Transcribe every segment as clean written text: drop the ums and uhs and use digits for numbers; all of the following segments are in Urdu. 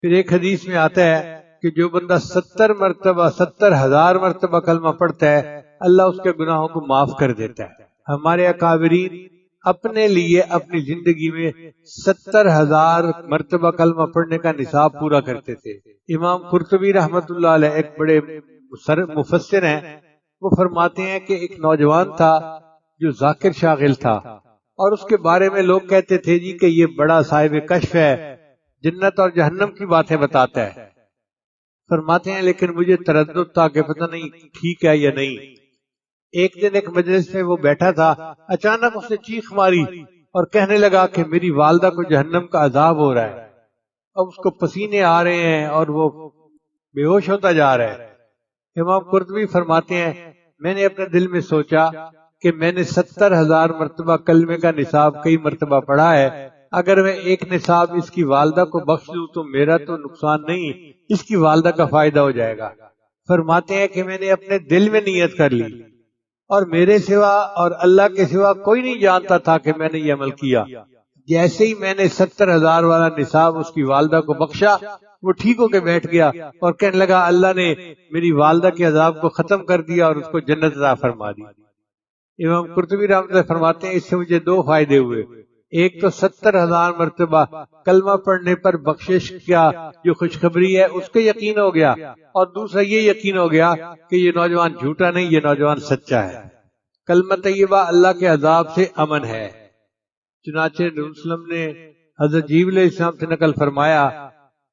پھر ایک حدیث میں آتا ہے کہ جو بندہ 70,000 مرتبہ کلمہ پڑھتا ہے اللہ اس کے گناہوں کو معاف کر دیتا ہے۔ ہمارے اکابرین اپنے لیے اپنی زندگی میں 70,000 مرتبہ کلمہ پڑھنے کا نصاب پورا کرتے تھے۔ امام قرطبی رحمۃ اللہ علیہ ایک بڑے مفسر ہیں، وہ فرماتے ہیں کہ ایک نوجوان تھا جو ذاکر شاغل تھا، اور اس کے بارے میں لوگ کہتے تھے جی کہ یہ بڑا صاحب کشف ہے، جنت اور جہنم کی باتیں بتاتا ہے۔ فرماتے ہیں لیکن مجھے تردد تھا کہ پتہ نہیں ٹھیک ہے یا نہیں۔ ایک دن ایک مجلس میں وہ بیٹھا تھا، اچانک اس نے چیخ ماری اور کہنے لگا کہ میری والدہ کو جہنم کا عذاب ہو رہا ہے۔ اب اس کو پسینے آ رہے ہیں اور وہ بے ہوش ہوتا جا رہا ہے۔ امام قرطبی فرماتے ہیں میں نے اپنے دل میں سوچا کہ میں نے 70,000 مرتبہ کلمے کا نصاب کئی مرتبہ پڑھا ہے، اگر میں ایک نصاب اس کی والدہ کو بخش دوں تو میرا تو نقصان نہیں، اس کی والدہ کا فائدہ ہو جائے گا۔ فرماتے ہیں کہ میں نے اپنے دل میں نیت کر لی اور میرے سوا اور اللہ کے سوا کوئی نہیں جانتا تھا کہ میں نے یہ عمل کیا۔ جیسے ہی میں نے 70,000 والا نصاب اس کی والدہ کو بخشا، وہ ٹھیک ہو کے بیٹھ گیا اور کہنے لگا اللہ نے میری والدہ کے عذاب کو ختم کر دیا اور اس کو جنت عطا فرما دی۔ امام قرطبی رحمۃ اللہ فرماتے ہیں اس سے مجھے دو فائدے ہوئے، ایک تو 70,000 مرتبہ کلمہ پڑھنے پر بخشش کا جو خوشخبری ہے اس کا یقین ہو گیا، اور دوسرا یہ یقین ہو گیا کہ یہ نوجوان جھوٹا نہیں، یہ نوجوان سچا ہے۔ کلمہ طیبہ اللہ کے عذاب سے امن ہے۔ چنانچہ نبی صلی اللہ علیہ وسلم نے حضرت جبرائیل علیہ السلام سے نقل فرمایا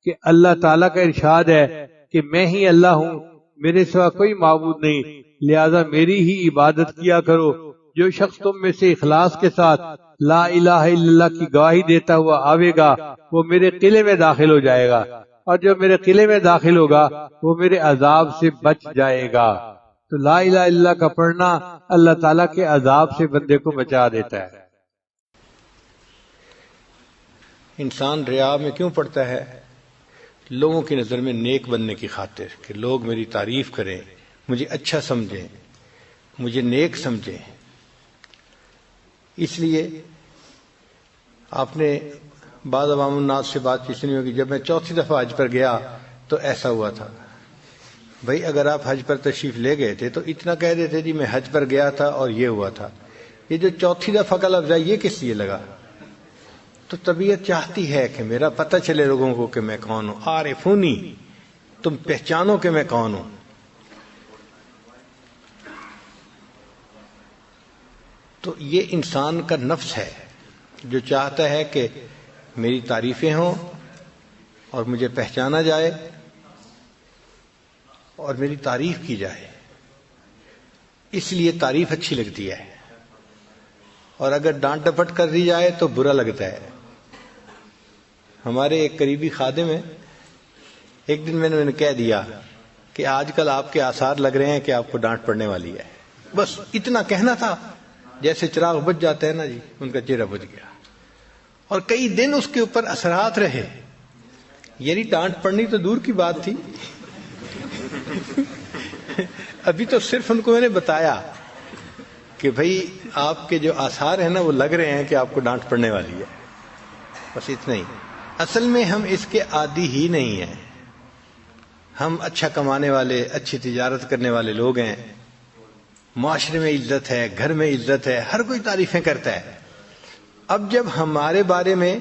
کہ اللہ تعالیٰ کا ارشاد ہے کہ میں ہی اللہ ہوں، میرے سوا کوئی معبود نہیں، لہذا میری ہی عبادت کیا کرو۔ جو شخص تم میں سے اخلاص کے ساتھ لا الہ الا اللہ کی گواہی دیتا ہوا آوے گا وہ میرے قلعے میں داخل ہو جائے گا، اور جو میرے قلعے میں داخل ہوگا وہ میرے عذاب سے بچ جائے گا۔ تو لا الہ الا اللہ کا پڑھنا اللہ تعالیٰ کے عذاب سے بندے کو بچا دیتا ہے۔ انسان ریا میں کیوں پڑتا ہے؟ لوگوں کی نظر میں نیک بننے کی خاطر، کہ لوگ میری تعریف کریں، مجھے اچھا سمجھیں، مجھے نیک سمجھیں۔ اس لیے آپ نے بعض عوام الناس سے بات چیت سنی ہوگی، جب میں چوتھی دفعہ حج پر گیا تو ایسا ہوا تھا۔ بھائی اگر آپ حج پر تشریف لے گئے تھے تو اتنا کہہ دیتے جی میں حج پر گیا تھا اور یہ ہوا تھا۔ یہ جو چوتھی دفعہ کا لفظ ہے یہ کس لیے لگا؟ تو طبیعت چاہتی ہے کہ میرا پتہ چلے لوگوں کو کہ میں کون ہوں، عارفونی، تم پہچانو کہ میں کون ہوں۔ تو یہ انسان کا نفس ہے جو چاہتا ہے کہ میری تعریفیں ہوں اور مجھے پہچانا جائے اور میری تعریف کی جائے، اس لیے تعریف اچھی لگتی ہے، اور اگر ڈانٹ ڈپٹ کر دی جائے تو برا لگتا ہے۔ ہمارے ایک قریبی خادم ہیں، ایک دن میں نے انہیں کہہ دیا کہ آج کل آپ کے آثار لگ رہے ہیں کہ آپ کو ڈانٹ پڑنے والی ہے، بس اتنا کہنا تھا، جیسے چراغ بجھ جاتا ہے نا جی، ان کا چہرہ بجھ گیا، اور کئی دن اس کے اوپر اثرات رہے۔ یعنی ڈانٹ پڑنی تو دور کی بات تھی، ابھی تو صرف ان کو میں نے بتایا کہ بھئی آپ کے جو آثار ہیں نا وہ لگ رہے ہیں کہ آپ کو ڈانٹ پڑنے والی ہے، بس اتنا ہی۔ اصل میں ہم اس کے عادی ہی نہیں ہیں، ہم اچھا کمانے والے، اچھی تجارت کرنے والے لوگ ہیں، معاشرے میں عزت ہے، گھر میں عزت ہے، ہر کوئی تعریفیں کرتا ہے۔ اب جب ہمارے بارے میں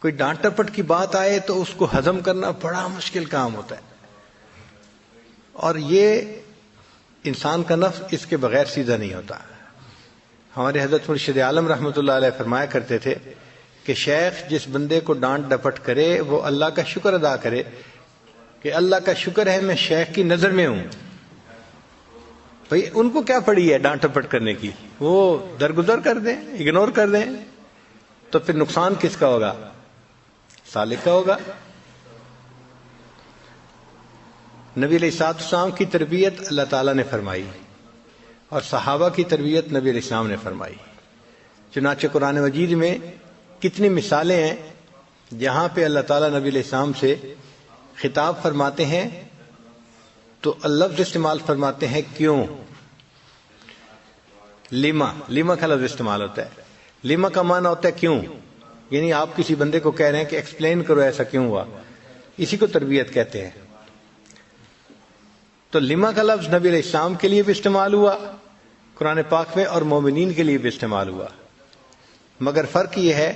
کوئی ڈانٹ ٹپٹ کی بات آئے تو اس کو ہضم کرنا بڑا مشکل کام ہوتا ہے، اور یہ انسان کا نفس اس کے بغیر سیدھا نہیں ہوتا۔ ہمارے حضرت مرشد عالم رحمۃ اللہ علیہ فرمایا کرتے تھے کہ شیخ جس بندے کو ڈانٹ ڈپٹ کرے وہ اللہ کا شکر ادا کرے کہ اللہ کا شکر ہے میں شیخ کی نظر میں ہوں۔ بھئی ان کو کیا پڑی ہے ڈانٹ ڈپٹ کرنے کی، وہ درگزر کر دیں، اگنور کر دیں، تو پھر نقصان کس کا ہوگا؟ سالک کا ہوگا۔ نبی علیہ السلام کی تربیت اللہ تعالیٰ نے فرمائی اور صحابہ کی تربیت نبی علیہ السلام نے فرمائی۔ چنانچہ قرآن مجید میں کتنی مثالیں ہیں جہاں پہ اللہ تعالیٰ نبی علیہ السلام سے خطاب فرماتے ہیں تو لفظ استعمال فرماتے ہیں کیوں، لما کا لفظ استعمال ہوتا ہے۔ لما کا معنی ہوتا ہے کیوں، یعنی آپ کسی بندے کو کہہ رہے ہیں کہ ایکسپلین کرو ایسا کیوں ہوا، اسی کو تربیت کہتے ہیں۔ تو لما کا لفظ نبی علیہ السلام کے لیے بھی استعمال ہوا قرآن پاک میں اور مومنین کے لیے بھی استعمال ہوا، مگر فرق یہ ہے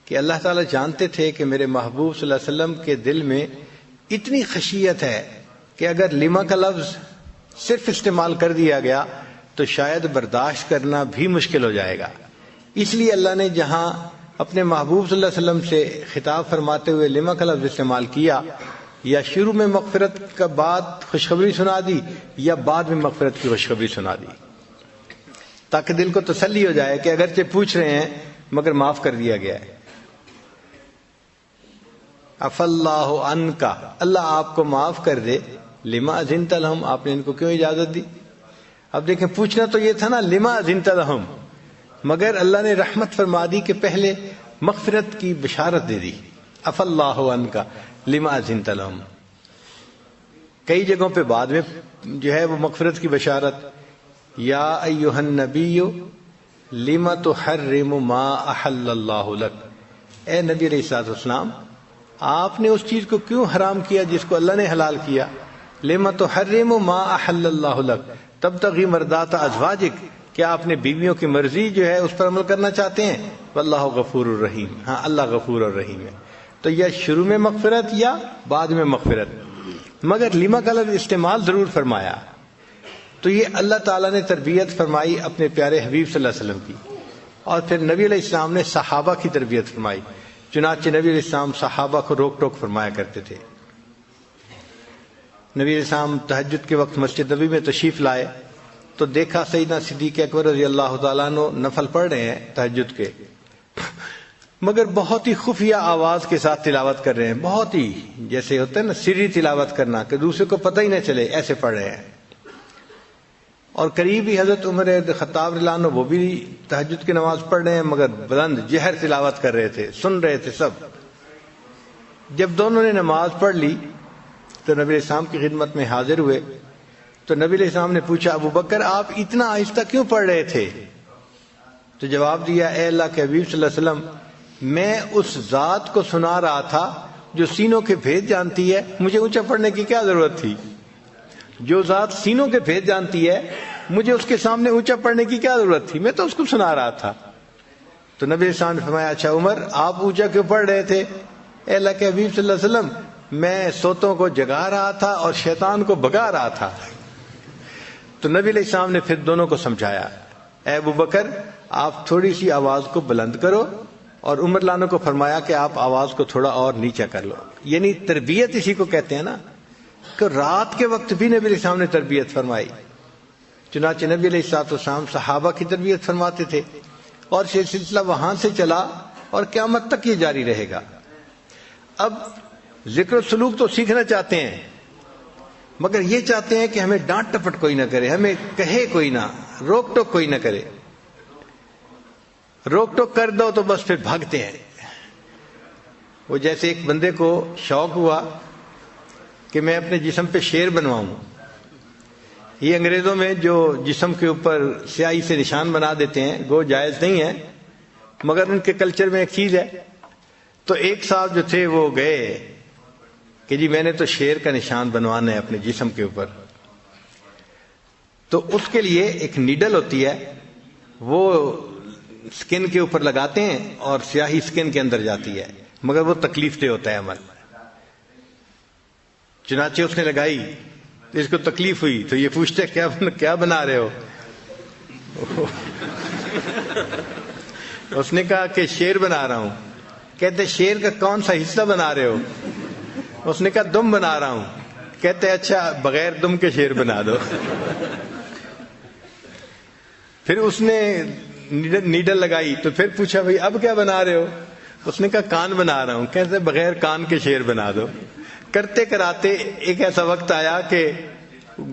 کہ اللہ تعالیٰ جانتے تھے کہ میرے محبوب صلی اللہ علیہ وسلم کے دل میں اتنی خشیت ہے کہ اگر لما کا لفظ صرف استعمال کر دیا گیا تو شاید برداشت کرنا بھی مشکل ہو جائے گا، اس لیے اللہ نے جہاں اپنے محبوب صلی اللہ علیہ وسلم سے خطاب فرماتے ہوئے لما کا لفظ استعمال کیا، یا شروع میں مغفرت کا بعد خوشخبری سنا دی یا بعد میں مغفرت کی خوشخبری سنا دی، تاکہ دل کو تسلی ہو جائے کہ اگرچہ پوچھ رہے ہیں مگر معاف کر دیا گیا ہے۔ عفا اللہ عنکا، اللہ آپ کو معاف کر دے، لما اذنت لہم، آپ نے ان کو کیوں اجازت دی؟ اب دیکھیں پوچھنا تو یہ تھا نا لما اذنت لہم، مگر اللہ نے رحمت فرما دی کہ پہلے مغفرت کی بشارت دے دی، عفا اللہ عنکا لما اذنت لہم۔ کئی جگہوں پہ بعد میں جو ہے وہ مغفرت کی بشارت، یا ایھا النبی لما تحرم ما احل اللہ لک، اے نبی علیہ الصلوۃ والسلام آپ نے اس چیز کو کیوں حرام کیا جس کو اللہ نے حلال کیا؟ لما تحرم ما احل اللہ لک تبتغی مرضات ازواجک، کیا آپ نے بیویوں کی مرضی جو ہے اس پر عمل کرنا چاہتے ہیں؟ واللہ غفور الرحیم، ہاں اللہ غفور الرحیم ہے۔ تو یا شروع میں مغفرت یا بعد میں مغفرت، مگر لما کا لفظ استعمال ضرور فرمایا۔ تو یہ اللہ تعالیٰ نے تربیت فرمائی اپنے پیارے حبیب صلی اللہ علیہ وسلم کی، اور پھر نبی علیہ السلام نے صحابہ کی تربیت فرمائی، چنانچہ نبی علیہ السلام صحابہ کو روک ٹوک فرمایا کرتے تھے۔ نبی علیہ السلام تہجد کے وقت مسجد نبی میں تشریف لائے تو دیکھا سیدنا صدیق اکبر رضی اللہ تعالیٰ عنہ نفل پڑھ رہے ہیں تہجد کے، مگر بہت ہی خفیہ آواز کے ساتھ تلاوت کر رہے ہیں، بہت ہی جیسے ہوتا ہے نا سری تلاوت کرنا کہ دوسرے کو پتہ ہی نہ چلے، ایسے پڑھ رہے ہیں۔ اور قریب ہی حضرت عمر خطاب رضی اللہ عنہ وہ بھی تہجد کی نماز پڑھ رہے ہیں مگر بلند جہر تلاوت کر رہے تھے، سن رہے تھے سب۔ جب دونوں نے نماز پڑھ لی تو نبی علیہ السلام کی خدمت میں حاضر ہوئے تو نبی علیہ السلام نے پوچھا ابو بکر آپ اتنا آہستہ کیوں پڑھ رہے تھے؟ تو جواب دیا اے اللہ کے حبیب صلی اللہ علیہ وسلم میں اس ذات کو سنا رہا تھا جو سینوں کے بھید جانتی ہے، مجھے اونچا پڑھنے کی کیا ضرورت تھی؟ جو ذات سینوں کے بھید جانتی ہے مجھے اس کے سامنے اونچا پڑھنے کی کیا ضرورت تھی، میں تو اس کو سنا رہا تھا۔ تو نبی علیہ السلام نے فرمایا اچھا عمر آپ اونچا کیوں پڑھ رہے تھے؟ اے اللہ کے حبیب صلی اللہ علیہ وسلم میں سوتوں کو جگا رہا تھا اور شیطان کو بھگا رہا تھا۔ تو نبی علیہ السلام نے پھر دونوں کو سمجھایا اے ابو بکر آپ تھوڑی سی آواز کو بلند کرو، اور عمر لانو کو فرمایا کہ آپ آواز کو تھوڑا اور نیچا کر لو، یعنی تربیت اسی کو کہتے ہیں نا، کہ رات کے وقت بھی نبی علیہ السلام نے تربیت فرمائی۔ چنانچہ نبی علیہ الصلوۃ والسلام صحابہ کی تربیت فرماتے تھے، اور یہ سلسلہ وہاں سے چلا اور قیامت تک یہ جاری رہے گا۔ اب ذکر و سلوک تو سیکھنا چاہتے ہیں، مگر یہ چاہتے ہیں کہ ہمیں ڈانٹ ٹپٹ کوئی نہ کرے، ہمیں کہے کوئی نہ، روک ٹوک کوئی نہ کرے۔ روک ٹوک کر دو تو بس پھر بھاگتے ہیں۔ وہ جیسے ایک بندے کو شوق ہوا کہ میں اپنے جسم پہ شیر بنواؤں، یہ انگریزوں میں جو جسم کے اوپر سیاہی سے نشان بنا دیتے ہیں گو جائز نہیں ہے، مگر ان کے کلچر میں ایک چیز ہے۔ تو ایک صاحب جو تھے وہ گئے کہ جی میں نے تو شیر کا نشان بنوانا ہے اپنے جسم کے اوپر، تو اس کے لیے ایک نیڈل ہوتی ہے، وہ سکن کے اوپر لگاتے ہیں اور سیاہی سکن کے اندر جاتی ہے، مگر وہ تکلیف دہ ہوتا ہے عمل۔ چنانچہ اس نے لگائی، اس کو تکلیف ہوئی تو یہ پوچھتے کیا بنا رہے ہو؟ اس نے کہا کہ شیر بنا رہا ہوں۔ کہتے شیر کا کون سا حصہ بنا رہے ہو؟ اس نے کہا دم بنا رہا ہوں۔ کہتے اچھا بغیر دم کے شیر بنا دو۔ پھر اس نے نیڈل لگائی تو پھر پوچھا بھئی اب کیا بنا رہے ہو؟ اس نے کہا کان بنا رہا ہوں۔ کہتے بغیر کان کے شیر بنا دو۔ کرتے کراتے ایک ایسا وقت آیا کہ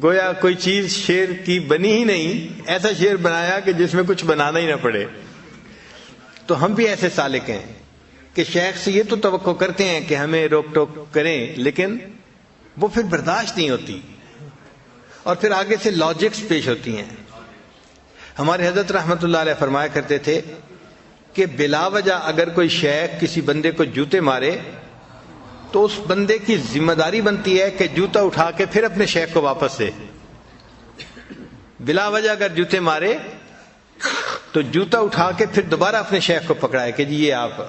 گویا کوئی چیز شیر کی بنی ہی نہیں، ایسا شیر بنایا کہ جس میں کچھ بنانا ہی نہ پڑے۔ تو ہم بھی ایسے سالک ہیں کہ شیخ سے یہ تو توقع کرتے ہیں کہ ہمیں روک ٹوک کریں، لیکن وہ پھر برداشت نہیں ہوتی اور پھر آگے سے لاجکس پیش ہوتی ہیں۔ ہمارے حضرت رحمت اللہ علیہ فرمایا کرتے تھے کہ بلا وجہ اگر کوئی شیخ کسی بندے کو جوتے مارے تو اس بندے کی ذمہ داری بنتی ہے کہ جوتا اٹھا کے پھر اپنے شیخ کو واپس دے. بلا وجہ اگر جوتے مارے تو جوتا اٹھا کے پھر دوبارہ اپنے شیخ کو پکڑائے کہ جی یہ آپ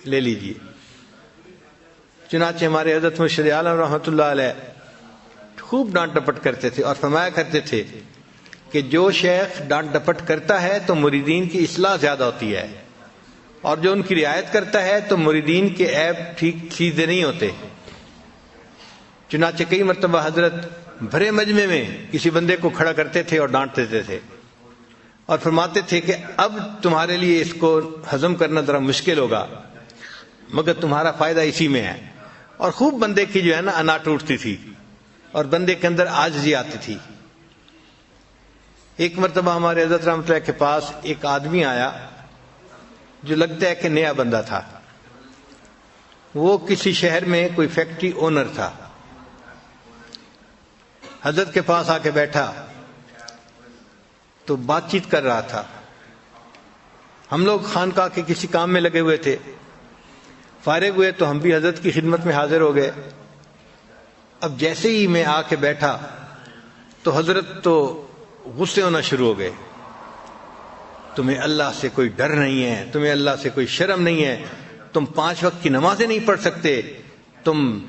لے لیجئے. چنانچہ ہمارے حضرت مرشد عالم رحمۃ اللہ علیہ خوب ڈانٹ ڈپٹ کرتے تھے اور فرمایا کرتے تھے کہ جو شیخ ڈانٹ ڈپٹ کرتا ہے تو مریدین کی اصلاح زیادہ ہوتی ہے، اور جو ان کی رعایت کرتا ہے تو مریدین کے عیب ٹھیک سیدھے نہیں ہوتے. چنانچہ کئی مرتبہ حضرت بھرے مجمع میں کسی بندے کو کھڑا کرتے تھے اور ڈانٹ دیتے تھے اور فرماتے تھے کہ اب تمہارے لیے اس کو ہضم کرنا ذرا مشکل ہوگا، مگر تمہارا فائدہ اسی میں ہے. اور خوب بندے کی جو ہے نا انا ٹوٹتی تھی اور بندے کے اندر عاجزی آتی تھی. ایک مرتبہ ہمارے حضرت رحمۃ اللہ کے پاس ایک آدمی آیا جو لگتا ہے کہ نیا بندہ تھا. وہ کسی شہر میں کوئی فیکٹری اونر تھا. حضرت کے پاس آ کے بیٹھا تو بات چیت کر رہا تھا. ہم لوگ خانقاہ کے کسی کام میں لگے ہوئے تھے. فارغ ہوئے تو ہم بھی حضرت کی خدمت میں حاضر ہو گئے. اب جیسے ہی میں آ کے بیٹھا تو حضرت تو غصے ہونا شروع ہو گئے. تمہیں اللہ سے کوئی ڈر نہیں ہے، تمہیں اللہ سے کوئی شرم نہیں ہے، تم 5 وقت کی نمازیں نہیں پڑھ سکتے، تم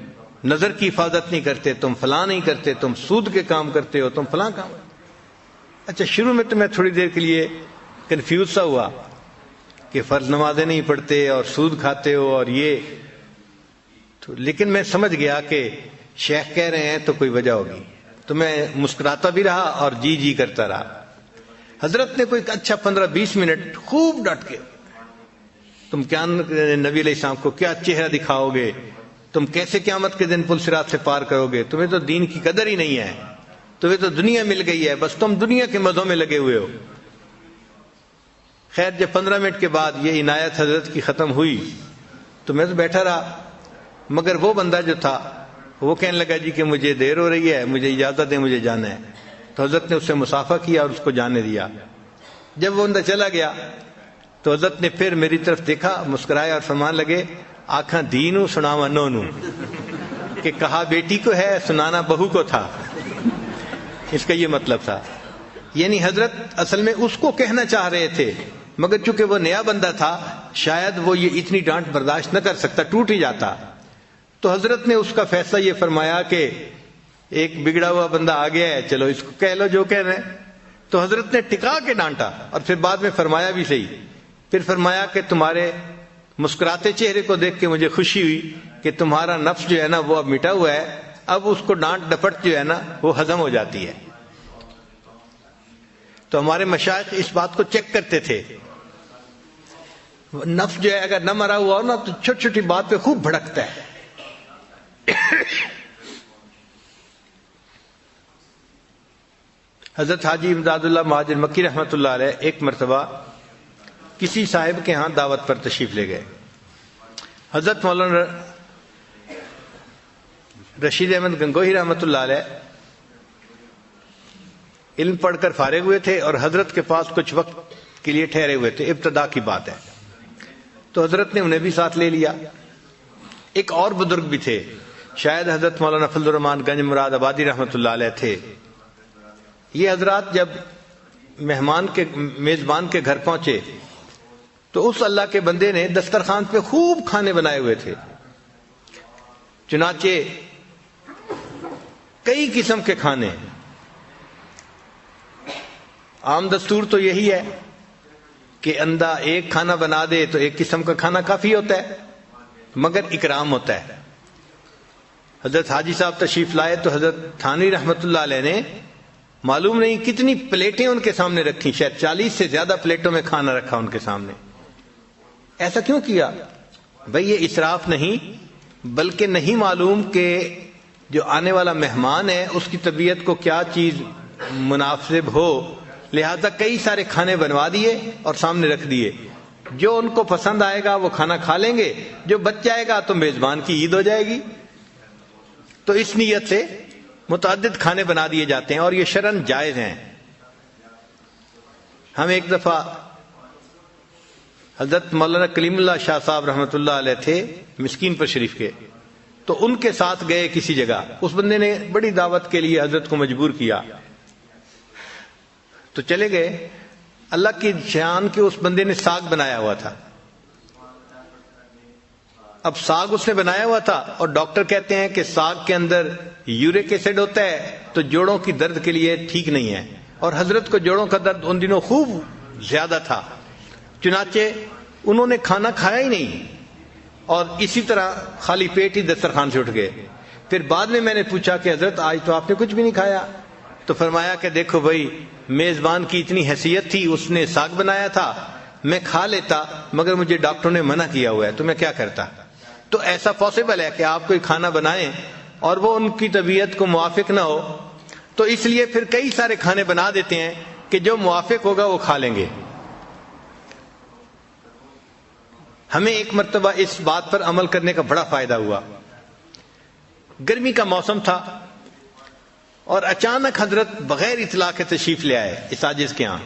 نظر کی حفاظت نہیں کرتے، تم فلاں نہیں کرتے، تم سود کے کام کرتے ہو، تم فلاں کام. اچھا شروع میں تو میں تھوڑی دیر کے لیے کنفیوز سا ہوا کہ فرض نمازیں نہیں پڑھتے اور سود کھاتے ہو اور یہ تو، لیکن میں سمجھ گیا کہ شیخ کہہ رہے ہیں تو کوئی وجہ ہوگی. تو میں مسکراتا بھی رہا اور جی جی کرتا رہا. حضرت نے کوئی اچھا 15-20 منٹ خوب ڈٹ کے تم کیا نبی علیہ السلام کو کیا چہرہ دکھاؤ گے، تم کیسے قیامت کے دن پل صراط سے پار کرو گے، تمہیں تو دین کی قدر ہی نہیں ہے، تمہیں تو دنیا مل گئی ہے، بس تم دنیا کے مزوں میں لگے ہوئے ہو. خیر جب 15 منٹ کے بعد یہ عنایت حضرت کی ختم ہوئی تو میں تو بیٹھا رہا، مگر وہ بندہ جو تھا وہ کہنے لگا جی کہ مجھے دیر ہو رہی ہے، مجھے اجازت دیں، مجھے جانا ہے. تو حضرت نے اس سے مصافحہ کیا اور اس کو جانے دیا. جب وہ بندہ چلا گیا تو حضرت نے پھر میری طرف دیکھا، مسکرائے اور فرمان لگے آنکھاں دینوں سناوا نونوں، کہ کہا بیٹی کو ہے سنانا بہو کو تھا. اس کا یہ مطلب تھا. یعنی حضرت اصل میں اس کو کہنا چاہ رہے تھے، مگر چونکہ وہ نیا بندہ تھا شاید وہ یہ اتنی ڈانٹ برداشت نہ کر سکتا، ٹوٹ ہی جاتا. تو حضرت نے اس کا فیصلہ یہ فرمایا کہ ایک بگڑا ہوا بندہ آ گیا ہے، چلو اس کو کہہ لو جو کہہ رہے ہیں. تو حضرت نے ٹکا کے ڈانٹا اور پھر بعد میں فرمایا بھی صحیح. پھر فرمایا کہ تمہارے مسکراتے چہرے کو دیکھ کے مجھے خوشی ہوئی کہ تمہارا نفس جو ہے نا وہ اب مٹا ہوا ہے، اب اس کو ڈانٹ ڈپٹ جو ہے نا وہ ہضم ہو جاتی ہے. تو ہمارے مشائخ اس بات کو چیک کرتے تھے. نفس جو ہے اگر نہ مرا ہوا ہو نا تو چھوٹی چھوٹی بات پہ خوب بھڑکتا ہے. حضرت حاجی امداد اللہ مہاجر مکی رحمۃ اللہ علیہ ایک مرتبہ کسی صاحب کے ہاں دعوت پر تشریف لے گئے. حضرت مولانا رشید احمد گنگوہی رحمۃ اللہ علیہ علم پڑھ کر فارغ ہوئے تھے اور حضرت کے پاس کچھ وقت کے لیے ٹھہرے ہوئے تھے. ابتدا کی بات ہے. تو حضرت نے انہیں بھی ساتھ لے لیا. ایک اور بزرگ بھی تھے، شاید حضرت مولانا فضل الرحمان گنج مراد آبادی رحمۃ اللہ علیہ تھے. یہ حضرات جب میزبان کے گھر پہنچے تو اس اللہ کے بندے نے دسترخوان پہ خوب کھانے بنائے ہوئے تھے. چنانچہ کئی قسم کے کھانے. عام دستور تو یہی ہے کہ اندھا ایک کھانا بنا دے تو ایک قسم کا کھانا کافی ہوتا ہے، مگر اکرام ہوتا ہے. حضرت حاجی صاحب تشریف لائے تو حضرت تھانوی رحمۃ اللہ علیہ نے معلوم نہیں کتنی پلیٹیں ان کے سامنے رکھی، شاید 40 سے زیادہ پلیٹوں میں کھانا رکھا ان کے سامنے. ایسا کیوں کیا؟ بھئی یہ اسراف نہیں، بلکہ نہیں معلوم کہ جو آنے والا مہمان ہے اس کی طبیعت کو کیا چیز مناسب ہو، لہذا کئی سارے کھانے بنوا دیے اور سامنے رکھ دیے. جو ان کو پسند آئے گا وہ کھانا کھا لیں گے، جو بچ جائے گا تو میزبان کی عید ہو جائے گی. تو اس نیت سے متعدد کھانے بنا دیے جاتے ہیں اور یہ شرعاً جائز ہیں. ہم ایک دفعہ حضرت مولانا کلیم اللہ شاہ صاحب رحمۃ اللہ علیہ تھے، مسکین پر شریف کے. تو ان کے ساتھ گئے کسی جگہ. اس بندے نے بڑی دعوت کے لیے حضرت کو مجبور کیا تو چلے گئے. اللہ کی شان کے اس بندے نے ساگ بنایا ہوا تھا. اب ساگ اس نے بنایا ہوا تھا اور ڈاکٹر کہتے ہیں کہ ساگ کے اندر یورک ایسڈ ہوتا ہے تو جوڑوں کی درد کے لیے ٹھیک نہیں ہے. اور حضرت کو جوڑوں کا درد ان دنوں خوب زیادہ تھا. چنانچہ انہوں نے کھانا کھایا ہی نہیں اور اسی طرح خالی پیٹ ہی دسترخوان سے اٹھ گئے. پھر بعد میں نے پوچھا کہ حضرت آج تو آپ نے کچھ بھی نہیں کھایا. تو فرمایا کہ دیکھو بھائی میزبان کی اتنی حیثیت تھی, اس نے ساگ بنایا تھا, میں کھا لیتا مگر مجھے ڈاکٹروں نے منع کیا ہوا ہے تو میں کیا کرتا. تو ایسا پاسبل ہے کہ آپ کوئی کھانا بنائیں اور وہ ان کی طبیعت کو موافق نہ ہو, تو اس لیے پھر کئی سارے کھانے بنا دیتے ہیں کہ جو موافق ہوگا وہ کھا لیں گے. ہمیں ایک مرتبہ اس بات پر عمل کرنے کا بڑا فائدہ ہوا. گرمی کا موسم تھا اور اچانک حضرت بغیر اطلاع کے تشریف لے آئے اس عاجز کے ہاں.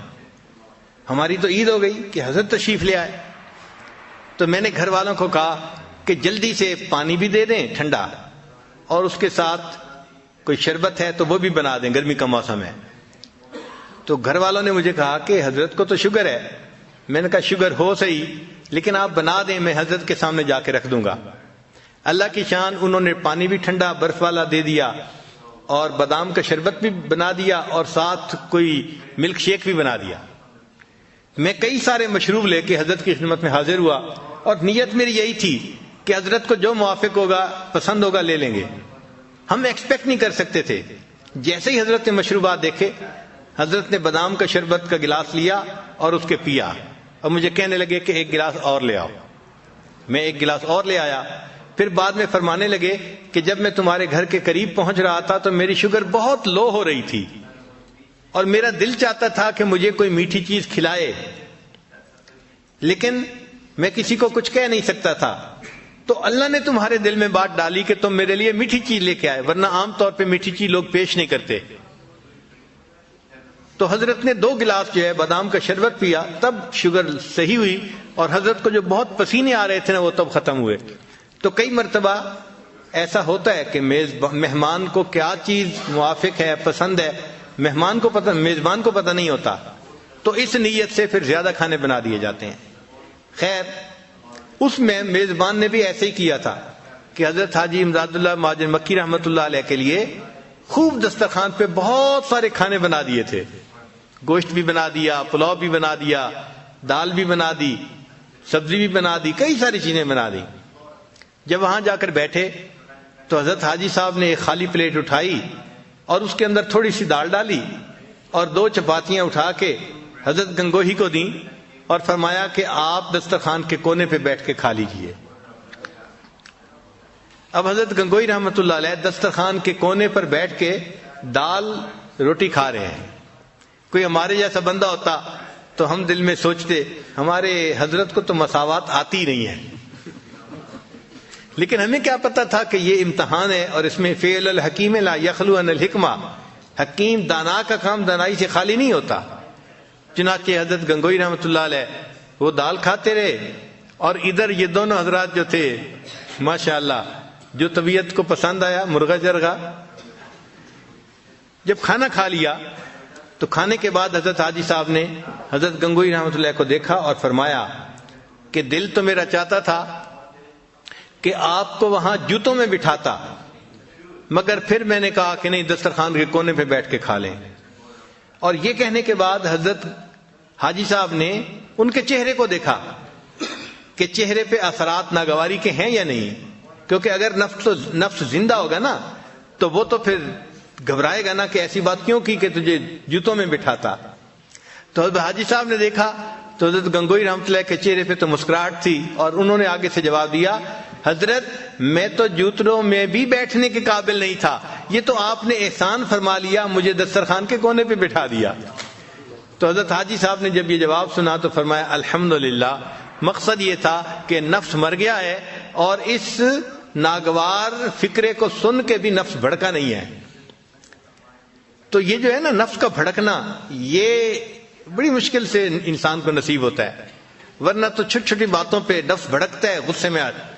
ہماری تو عید ہو گئی کہ حضرت تشریف لے آئے. تو میں نے گھر والوں کو کہا کہ جلدی سے پانی بھی دے دیں ٹھنڈا اور اس کے ساتھ کوئی شربت ہے تو وہ بھی بنا دیں, گرمی کا موسم ہے. تو گھر والوں نے مجھے کہا کہ حضرت کو تو شوگر ہے. میں نے کہا شوگر ہو صحیح لیکن آپ بنا دیں, میں حضرت کے سامنے جا کے رکھ دوں گا. اللہ کی شان, انہوں نے پانی بھی ٹھنڈا برف والا دے دیا اور بادام کا شربت بھی بنا دیا اور ساتھ کوئی ملک شیک بھی بنا دیا. میں کئی سارے مشروب لے کے حضرت کی خدمت میں حاضر ہوا اور نیت میری یہی تھی کہ حضرت کو جو موافق ہوگا پسند ہوگا لے لیں گے. ہم ایکسپیکٹ نہیں کر سکتے تھے. جیسے ہی حضرت نے مشروبات دیکھے, حضرت نے بادام کا شربت کا گلاس لیا اور اس کے پیا اور مجھے کہنے لگے کہ ایک گلاس اور لے آؤ. میں ایک گلاس اور لے آیا. پھر بعد میں فرمانے لگے کہ جب میں تمہارے گھر کے قریب پہنچ رہا تھا تو میری شوگر بہت لو ہو رہی تھی اور میرا دل چاہتا تھا کہ مجھے کوئی میٹھی چیز کھلائے, لیکن میں کسی کو کچھ کہہ نہیں سکتا تھا. تو اللہ نے تمہارے دل میں بات ڈالی کہ تم میرے لیے میٹھی چیز لے کے آئے, ورنہ عام طور پہ میٹھی چیز لوگ پیش نہیں کرتے. تو حضرت نے 2 گلاس جو ہے بادام کا شربت پیا, تب شوگر صحیح ہوئی اور حضرت کو جو بہت پسینے آ رہے تھے نا وہ تب ختم ہوئے. تو کئی مرتبہ ایسا ہوتا ہے کہ مہمان کو کیا چیز موافق ہے, پسند ہے, مہمان کو پتہ, میزبان کو پتہ نہیں ہوتا. تو اس نیت سے پھر زیادہ کھانے بنا دیے جاتے ہیں. خیر, اس میں میزبان نے بھی ایسے ہی کیا تھا کہ حضرت حاجی امداد اللہ مہاجر مکی رحمۃ اللہ علیہ کے لیے خوب دسترخوان پہ بہت سارے کھانے بنا دیے تھے. گوشت بھی بنا دیا, پلاؤ بھی بنا دیا, دال بھی بنا دی, سبزی بھی بنا دی, کئی ساری چیزیں بنا دی. جب وہاں جا کر بیٹھے تو حضرت حاجی صاحب نے ایک خالی پلیٹ اٹھائی اور اس کے اندر تھوڑی سی دال ڈالی اور 2 چپاتیاں اٹھا کے حضرت گنگوہی کو دیں اور فرمایا کہ آپ دسترخوان کے کونے پہ بیٹھ کے کھا لیجئے. اب حضرت گنگوہی رحمۃ اللہ علیہ دسترخوان کے کونے پر بیٹھ کے دال روٹی کھا رہے ہیں. کوئی ہمارے جیسا بندہ ہوتا تو ہم دل میں سوچتے ہمارے حضرت کو تو مساوات آتی ہی نہیں ہے. لیکن ہمیں کیا پتا تھا کہ یہ امتحان ہے اور اس میں فعل الحکیم لا یخلو عن الحکمہ, حکیم دانا کا کام دانائی سے خالی نہیں ہوتا. چنانچہ حضرت گنگوہی رحمۃ اللہ علیہ وہ دال کھاتے رہے اور ادھر یہ دونوں حضرات جو تھے ماشاءاللہ جو طبیعت کو پسند آیا مرغا جرگا. جب کھانا کھا لیا تو کھانے کے بعد حضرت حاجی صاحب نے حضرت گنگوہی رحمۃ اللہ کو دیکھا اور فرمایا کہ دل تو میرا چاہتا تھا کہ آپ کو وہاں جوتوں میں بٹھاتا, مگر پھر میں نے کہا کہ نہیں, دسترخوان کے کونے پہ بیٹھ کے کھا لیں. اور یہ کہنے کے بعد حضرت حاجی صاحب نے ان کے چہرے کو دیکھا کہ چہرے پہ اثرات ناگواری کے ہیں یا نہیں, کیونکہ اگر نفس زندہ ہوگا نا تو وہ تو پھر گھبرائے گا نا کہ ایسی بات کیوں کی کہ تجھے جوتوں میں بٹھاتا. تو حضرت حاجی صاحب نے دیکھا تو حضرت گنگوہی رحمۃ اللہ کے چہرے پہ تو مسکراہٹ تھی اور انہوں نے آگے سے جواب دیا, حضرت میں تو جوتوں میں بھی بیٹھنے کے قابل نہیں تھا, یہ تو آپ نے احسان فرما لیا, مجھے دسترخوان کے کونے پہ بٹھا دیا. تو حضرت حاجی صاحب نے جب یہ جواب سنا تو فرمایا الحمدللہ, مقصد یہ تھا کہ نفس مر گیا ہے اور اس ناگوار فکرے کو سن کے بھی نفس بھڑکا نہیں ہے. تو یہ جو ہے نا نفس کا بھڑکنا, یہ بڑی مشکل سے انسان کو نصیب ہوتا ہے, ورنہ تو چھوٹی چھوٹی باتوں پہ نفس بھڑکتا ہے, غصے میں آتا.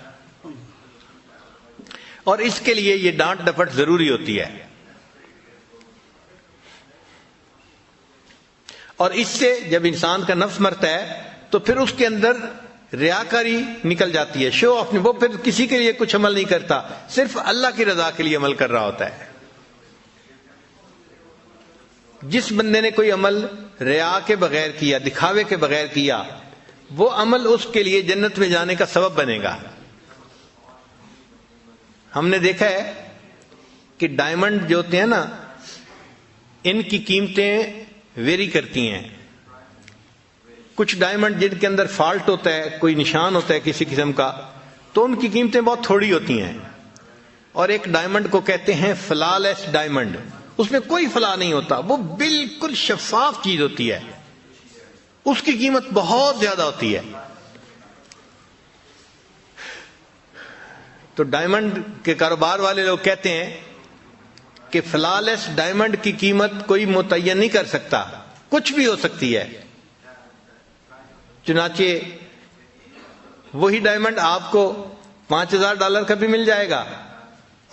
اور اس کے لیے یہ ڈانٹ ڈپٹ ضروری ہوتی ہے. اور اس سے جب انسان کا نفس مرتا ہے تو پھر اس کے اندر ریاکاری نکل جاتی ہے، شو آف. وہ پھر کسی کے لیے کچھ عمل نہیں کرتا، صرف اللہ کی رضا کے لیے عمل کر رہا ہوتا ہے. جس بندے نے کوئی عمل ریا کے بغیر کیا، دکھاوے کے بغیر کیا، وہ عمل اس کے لیے جنت میں جانے کا سبب بنے گا. ہم نے دیکھا ہے کہ ڈائمنڈ جو ہوتے ہیں نا، ان کی قیمتیں ویری کرتی ہیں. کچھ ڈائمنڈ جن کے اندر فالٹ ہوتا ہے، کوئی نشان ہوتا ہے کسی قسم کا، تو ان کی قیمتیں بہت تھوڑی ہوتی ہیں. اور ایک ڈائمنڈ کو کہتے ہیں فلالیس ڈائمنڈ، اس میں کوئی فلا نہیں ہوتا، وہ بالکل شفاف چیز ہوتی ہے، اس کی قیمت بہت زیادہ ہوتی ہے. تو ڈائمنڈ کے کاروبار والے لوگ کہتے ہیں کہ فلالیس ڈائمنڈ کی قیمت کوئی متعین نہیں کر سکتا، کچھ بھی ہو سکتی ہے. چنانچہ وہی ڈائمنڈ آپ کو $5,000 کا بھی مل جائے گا،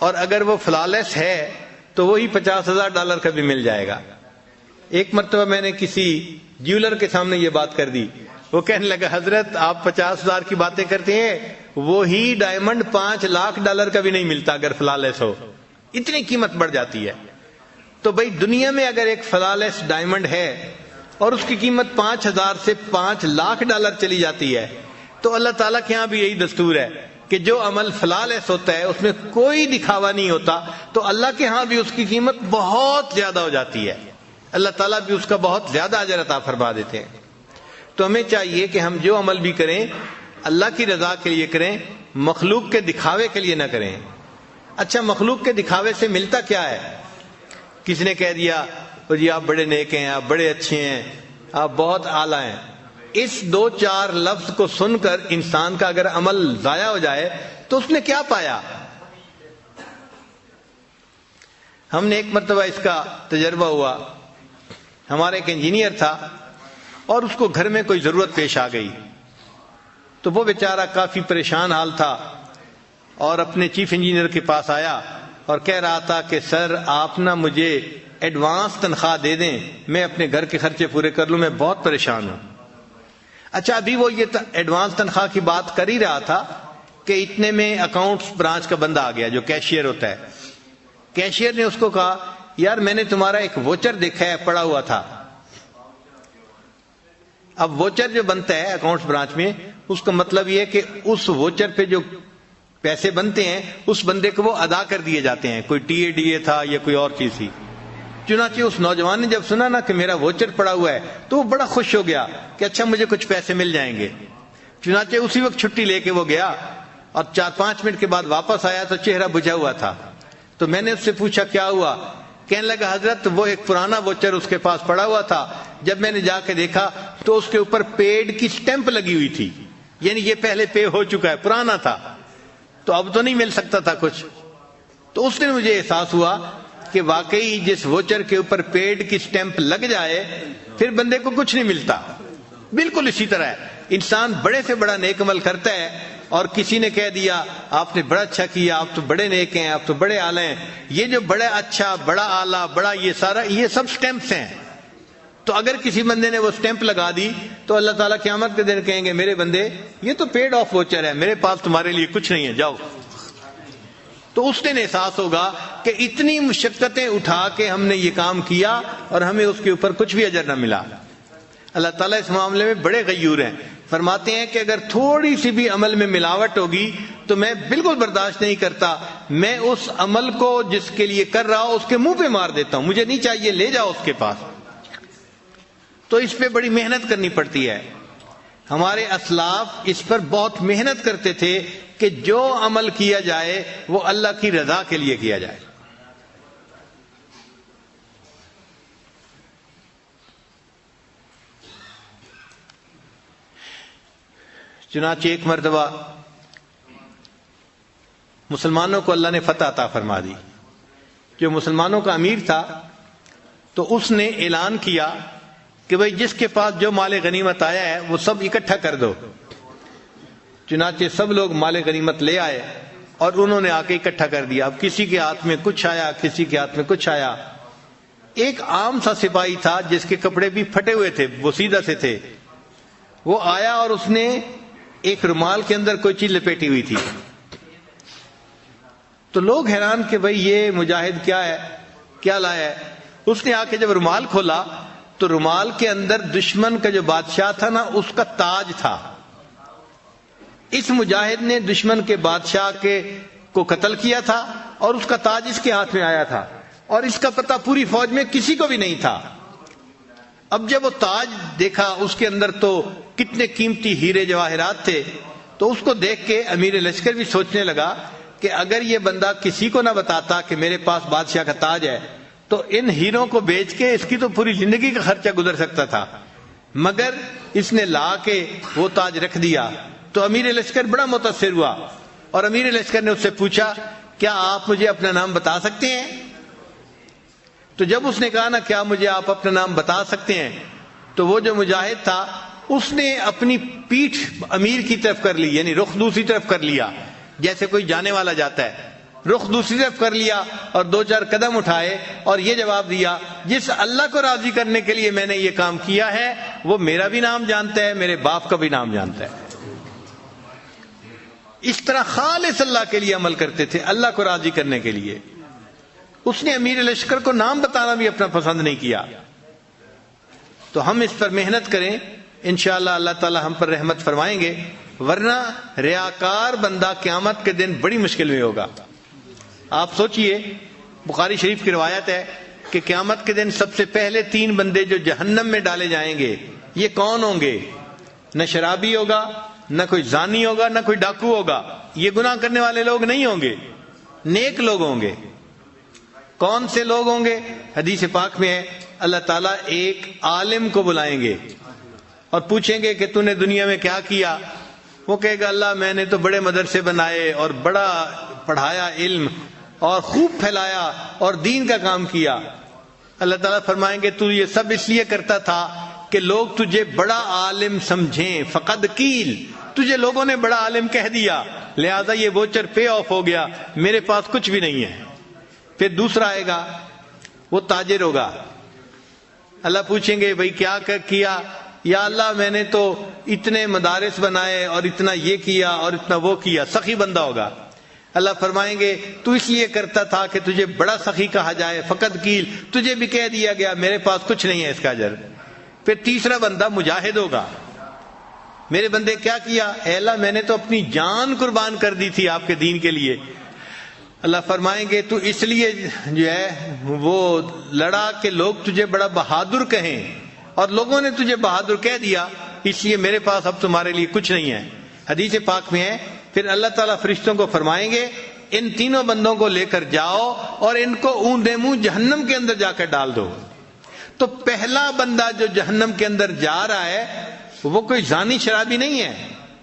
اور اگر وہ فلالیس ہے تو وہی $50,000 کا بھی مل جائے گا. ایک مرتبہ میں نے کسی جیولر کے سامنے یہ بات کر دی، وہ کہنے لگا حضرت آپ 50,000 کی باتیں کرتے ہیں، وہی ڈائمنڈ $5,00,000 کا بھی نہیں ملتا اگر فلالیس ہو، اتنی قیمت بڑھ جاتی ہے. تو بھائی دنیا میں اگر ایک فلالیس ڈائمنڈ ہے اور اس کی قیمت 5,000 سے $5,00,000 چلی جاتی ہے، تو اللہ تعالیٰ کے ہاں بھی یہی دستور ہے کہ جو عمل فلالیس ہوتا ہے، اس میں کوئی دکھاوا نہیں ہوتا، تو اللہ کے ہاں بھی اس کی قیمت بہت زیادہ ہو جاتی ہے، اللہ تعالیٰ بھی اس کا بہت زیادہ اجر عطا فرما دیتے ہیں. تو ہمیں چاہیے کہ ہم جو عمل بھی کریں اللہ کی رضا کے لیے کریں، مخلوق کے دکھاوے کے لیے نہ کریں. اچھا، مخلوق کے دکھاوے سے ملتا کیا ہے؟ کسی نے کہہ دیا جی آپ بڑے نیک ہیں، آپ بڑے اچھے ہیں، آپ بہت اعلیٰ ہیں. اس 2-4 لفظ کو سن کر انسان کا اگر عمل ضائع ہو جائے تو اس نے کیا پایا؟ ہم نے ایک مرتبہ اس کا تجربہ ہوا. ہمارا ایک انجینئر تھا اور اس کو گھر میں کوئی ضرورت پیش آ گئی، تو وہ بیچارہ کافی پریشان حال تھا اور اپنے چیف انجینئر کے پاس آیا اور کہہ رہا تھا کہ سر آپ نا مجھے ایڈوانس تنخواہ دے دیں، میں اپنے گھر کے خرچے پورے کر لوں، میں بہت پریشان ہوں. اچھا، ابھی وہ یہ ایڈوانس تنخواہ کی بات کر ہی رہا تھا کہ اتنے میں اکاؤنٹس برانچ کا بندہ آ گیا جو کیشیئر ہوتا ہے. کیشیئر نے اس کو کہا یار میں نے تمہارا ایک ووچر دیکھا ہے پڑا ہوا تھا. اب ووچر جو بنتا ہے اکاؤنٹس برانچ میں، اس کا مطلب یہ ہے کہ اس ووچر پہ جو پیسے بنتے ہیں اس بندے کو وہ ادا کر دیے جاتے ہیں، کوئی ٹی اے ڈی اے تھا یا کوئی اور چیز تھی. چنانچہ اس نوجوان نے جب سنا نا کہ میرا ووچر پڑا ہوا ہے تو وہ بڑا خوش ہو گیا کہ اچھا مجھے کچھ پیسے مل جائیں گے. چنانچہ اسی وقت چھٹی لے کے وہ گیا اور 4-5 منٹ کے بعد واپس آیا تو چہرہ بجھا ہوا تھا. تو میں نے اس سے پوچھا کیا ہوا؟ کہنے لگا حضرت وہ ایک پرانا ووچر اس کے پاس پڑا ہوا تھا، جب میں نے جا کے دیکھا تو اس کے اوپر پیڈ کی سٹیمپ لگی ہوئی تھی، یعنی یہ پہلے پے ہو چکا ہے، پرانا تھا، تو اب تو نہیں مل سکتا تھا کچھ. تو اس دن مجھے احساس ہوا کہ واقعی جس ووچر کے اوپر پیڈ کی سٹیمپ لگ جائے پھر بندے کو کچھ نہیں ملتا. بالکل اسی طرح ہے، انسان بڑے سے بڑا نیک عمل کرتا ہے اور کسی نے کہہ دیا آپ نے بڑا اچھا کیا، آپ تو بڑے نیک ہیں، آپ تو بڑے اعلی ہیں. یہ جو بڑا اچھا، بڑا اعلیٰ، بڑا یہ سارا یہ سب سٹیمپس ہیں. تو اگر کسی بندے نے وہ سٹیمپ لگا دی تو اللہ تعالیٰ قیامت کے دن کہیں گے میرے بندے یہ تو پیڈ آف ووچر ہے، میرے پاس تمہارے لیے کچھ نہیں ہے، جاؤ. تو اس دن احساس ہوگا کہ اتنی مشقتیں اٹھا کے ہم نے یہ کام کیا اور ہمیں اس کے اوپر کچھ بھی اجر نہ ملا. اللہ تعالیٰ اس معاملے میں بڑے غیور ہیں، فرماتے ہیں کہ اگر تھوڑی سی بھی عمل میں ملاوٹ ہوگی تو میں بالکل برداشت نہیں کرتا، میں اس عمل کو جس کے لیے کر رہا ہوں اس کے منہ پہ مار دیتا ہوں، مجھے نہیں چاہیے، لے جاؤ اس کے پاس. تو اس پہ بڑی محنت کرنی پڑتی ہے. ہمارے اسلاف اس پر بہت محنت کرتے تھے کہ جو عمل کیا جائے وہ اللہ کی رضا کے لیے کیا جائے. چنانچہ ایک مرتبہ مسلمانوں کو اللہ نے فتح عطا فرما دی. جو مسلمانوں کا امیر تھا تو اس نے اعلان کیا کہ بھئی جس کے پاس جو مال غنیمت آیا ہے وہ سب اکٹھا کر دو. چنانچہ سب لوگ مال غنیمت لے آئے اور انہوں نے آ کے اکٹھا کر دیا. اب کسی کے ہاتھ میں کچھ آیا, کسی کے ہاتھ میں کچھ آیا. ایک عام سا سپاہی تھا جس کے کپڑے بھی پھٹے ہوئے تھے, وہ سیدھا سے تھے. وہ آیا اور اس نے ایک رومال کے اندر کوئی چیز لپیٹی ہوئی تھی. تو لوگ حیران کہ بھئی یہ مجاہد کیا ہے, کیا لایا ہے. اس نے آ کے جب رومال کھولا تو رومال کے اندر دشمن کا جو بادشاہ تھا نا, اس کا تاج تھا. اس مجاہد نے دشمن کے بادشاہ کو قتل کیا تھا اور اس کا تاج اس کے ہاتھ میں آیا تھا, اور اس کا پتہ پوری فوج میں کسی کو بھی نہیں تھا. اب جب وہ تاج دیکھا, اس کے اندر تو کتنے قیمتی ہیرے جواہرات تھے, تو اس کو دیکھ کے امیر لشکر بھی سوچنے لگا کہ اگر یہ بندہ کسی کو نہ بتاتا کہ میرے پاس بادشاہ کا تاج ہے تو ان ہیروں کو بیچ کے اس کی تو پوری زندگی کا خرچہ گزر سکتا تھا. مگر اس نے لا کے وہ تاج رکھ دیا. تو امیر لشکر بڑا متاثر ہوا, اور امیر لشکر نے اس سے پوچھا کیا آپ مجھے اپنا نام بتا سکتے ہیں؟ تو جب اس نے کہا نا کیا مجھے آپ اپنا نام بتا سکتے ہیں, تو وہ جو مجاہد تھا اس نے اپنی پیٹھ امیر کی طرف کر لی, یعنی رخ دوسری طرف کر لیا, جیسے کوئی جانے والا جاتا ہے. رخ دوسری طرف کر لیا اور 2-4 قدم اٹھائے اور یہ جواب دیا, جس اللہ کو راضی کرنے کے لیے میں نے یہ کام کیا ہے وہ میرا بھی نام جانتا ہے, میرے باپ کا بھی نام جانتا ہے. اس طرح خالص اللہ کے لیے عمل کرتے تھے, اللہ کو راضی کرنے کے لیے. اس نے امیر لشکر کو نام بتانا بھی اپنا پسند نہیں کیا. تو ہم اس پر محنت کریں, انشاءاللہ اللہ تعالی ہم پر رحمت فرمائیں گے. ورنہ ریاکار بندہ قیامت کے دن بڑی مشکل میں ہوگا. آپ سوچئے, بخاری شریف کی روایت ہے کہ قیامت کے دن سب سے پہلے 3 بندے جو جہنم میں ڈالے جائیں گے, یہ کون ہوں گے؟ نہ شرابی ہوگا, نہ کوئی زانی ہوگا, نہ کوئی ڈاکو ہوگا. یہ گناہ کرنے والے لوگ نہیں ہوں گے, نیک لوگ ہوں گے. کون سے لوگ ہوں گے؟ حدیث پاک میں ہے اللہ تعالیٰ ایک عالم کو بلائیں گے اور پوچھیں گے کہ تو نے دنیا میں کیا کیا. وہ کہے گا اللہ میں نے تو بڑے مدرسے بنائے اور بڑا پڑھایا علم اور خوب پھیلایا اور دین کا کام کیا. اللہ تعالیٰ فرمائیں گے تو یہ سب اس لیے کرتا تھا کہ لوگ تجھے بڑا عالم سمجھیں. فقد قیل, تجھے لوگوں نے بڑا عالم کہہ دیا, لہذا یہ ووچر پے آف ہو گیا, میرے پاس کچھ بھی نہیں ہے. پھر دوسرا آئے گا, وہ تاجر ہوگا. اللہ پوچھیں گے بھئی کیا کیا؟ یا اللہ میں نے تو اتنے مدارس بنائے اور اتنا یہ کیا اور اتنا وہ کیا. سخی بندہ ہوگا. اللہ فرمائیں گے تو اس لیے کرتا تھا کہ تجھے بڑا سخی کہا جائے. فقط قیل, تجھے بھی کہہ دیا گیا میرے پاس کچھ نہیں ہے اس کا اجر. پھر تیسرا بندہ مجاہد ہوگا. میرے بندے کیا کیا؟ اے اللہ میں نے تو اپنی جان قربان کر دی تھی آپ کے دین کے لیے. اللہ فرمائیں گے تو اس لیے جو ہے وہ لڑا کہ لوگ تجھے بڑا بہادر کہیں, اور لوگوں نے تجھے بہادر کہہ دیا, اس لیے میرے پاس اب تمہارے لیے کچھ نہیں ہے. حدیث پاک میں ہے پھر اللہ تعالیٰ فرشتوں کو فرمائیں گے ان تینوں بندوں کو لے کر جاؤ اور ان کو اونڈے منہ جہنم کے اندر جا کر ڈال دو. تو پہلا بندہ جو جہنم کے اندر جا رہا ہے وہ کوئی زانی شرابی نہیں ہے,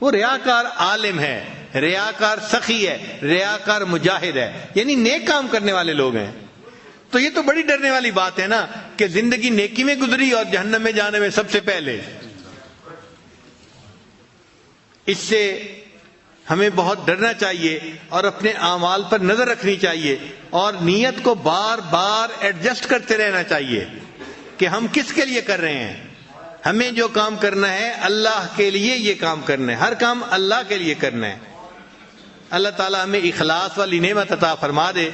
وہ ریاکار عالم ہے, ریاکار سخی ہے, ریاکار مجاہد ہے, یعنی نیک کام کرنے والے لوگ ہیں. تو یہ تو بڑی ڈرنے والی بات ہے نا کہ زندگی نیکی میں گزری اور جہنم میں جانے میں سب سے پہلے. اس سے ہمیں بہت ڈرنا چاہیے اور اپنے اعمال پر نظر رکھنی چاہیے اور نیت کو بار بار ایڈجسٹ کرتے رہنا چاہیے کہ ہم کس کے لیے کر رہے ہیں. ہمیں جو کام کرنا ہے اللہ کے لیے یہ کام کرنا ہے, ہر کام اللہ کے لیے کرنا ہے. اللہ تعالیٰ ہمیں اخلاص والی نعمت عطا فرما دے.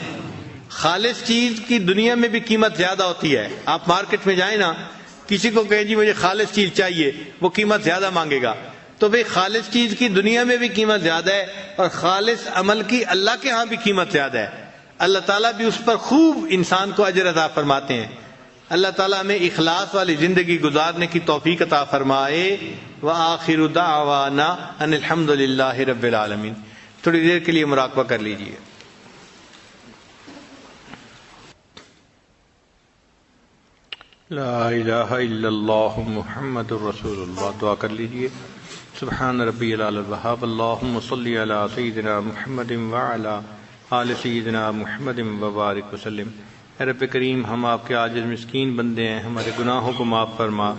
خالص چیز کی دنیا میں بھی قیمت زیادہ ہوتی ہے. آپ مارکیٹ میں جائیں نا, کسی کو کہیں جی مجھے خالص چیز چاہیے, وہ قیمت زیادہ مانگے گا. تو بھئی خالص چیز کی دنیا میں بھی قیمت زیادہ ہے اور خالص عمل کی اللہ کے ہاں بھی قیمت زیادہ ہے. اللہ تعالیٰ بھی اس پر خوب انسان کو اجر عطا فرماتے ہیں. اللہ تعالیٰ ہمیں اخلاص والی زندگی گزارنے کی توفیق عطا فرمائے. وآخر دعوانا ان الحمد للہ رب العالمین. تھوڑی دیر کے لیے مراقبہ کر لیجیے. لا الہ الا اللہ محمد الرسول اللہ. دعا کر لیجیے. سبحان ربی العلی الوہاب. اللہم صلی علی سیدنا محمد وعلی آل سیدنا محمد وبارک وسلم. اے رب کریم, ہم آپ کے عاجز مسکین بندے ہیں, ہمارے گناہوں کو معاف فرما,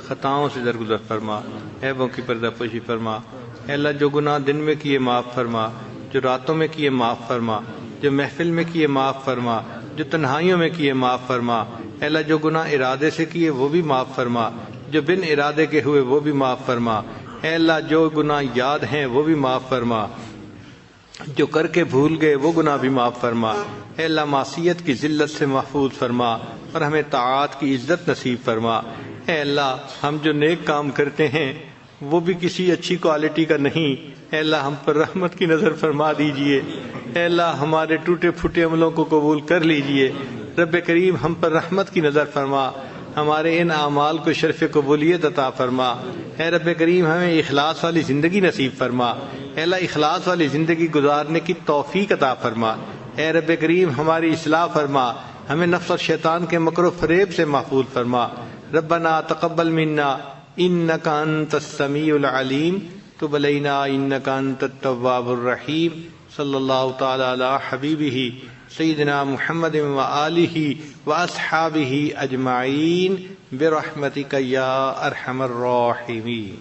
خطاؤں سے درگزر فرما, عیبوں کی پردہ پوشی فرما. اے اللہ جو گناہ دن میں کیے معاف فرما, جو راتوں میں کیے معاف فرما، جو محفل میں کیے معاف فرما، جو تنہائیوں میں کیے معاف فرما۔ اے اللہ جو گناہ ارادے سے کیے وہ بھی معاف فرما، جو بن ارادے کے ہوئے وہ بھی معاف فرما۔ اے اللہ جو گناہ یاد ہیں وہ بھی معاف فرما، جو کر کے بھول گئے وہ گناہ بھی معاف فرما۔ اے اللہ معصیت کی ذلت سے محفوظ فرما اور ہمیں طاعات کی عزت نصیب فرما۔ اے اللہ ہم جو نیک کام کرتے ہیں وہ بھی کسی اچھی کوالٹی کا نہیں، اے اللہ ہم پر رحمت کی نظر فرما دیجئے۔ اے اللہ ہمارے ٹوٹے پھوٹے عملوں کو قبول کر لیجئے۔ رب کریم ہم پر رحمت کی نظر فرما، ہمارے ان اعمال کو شرف قبولیت عطا فرما۔ اے رب کریم ہمیں اخلاص والی زندگی نصیب فرما، اے اللہ اخلاص والی زندگی گزارنے کی توفیق عطا فرما۔ اے رب کریم ہماری اصلاح فرما، ہمیں نفس اور شیطان کے مکر و فریب سے محفوظ فرما۔ ربنا تقبل منا انک انت السمیع العلیم تب علینا انک انت التواب الرحیم۔ صلی اللہ تعالی علی حبیبہ سیدنا محمد وآلہ واصحابہ اجمعین برحمتک یا ارحم الراحمین۔